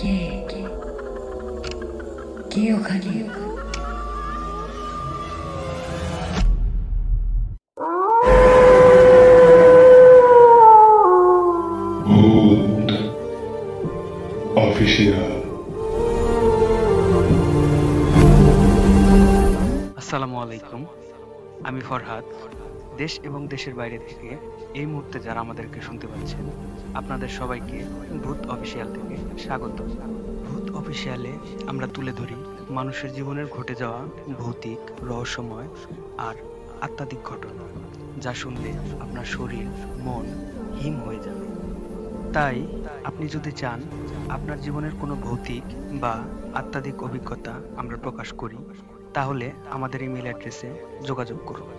কে কে ওখানে? ভূত অফিসিয়াল। আসসালামু আলাইকুম। আমি ফরহাদ। দেশ এবং দেশের বাইরে থেকে এই মুহূর্তে যারা আমাদেরকে শুনতে পাচ্ছেন, আপনাদের সবাইকে ভূত অফিসিয়াল থেকে স্বাগত। ভূত অফিসিয়ালে আমরা তুলে ধরি মানুষের জীবনের ঘটে যাওয়া ভৌতিক, রহস্যময় আর আত্মাধিক ঘটনা, যা শুনলে আপনার শরীর, মন হিম হয়ে যাবে। তাই আপনি যদি চান আপনার জীবনের কোনো ভৌতিক বা আত্মাধিক অভিজ্ঞতা আমরা প্রকাশ করি, তাহলে আমাদের ইমেল অ্যাড্রেসে যোগাযোগ করুন।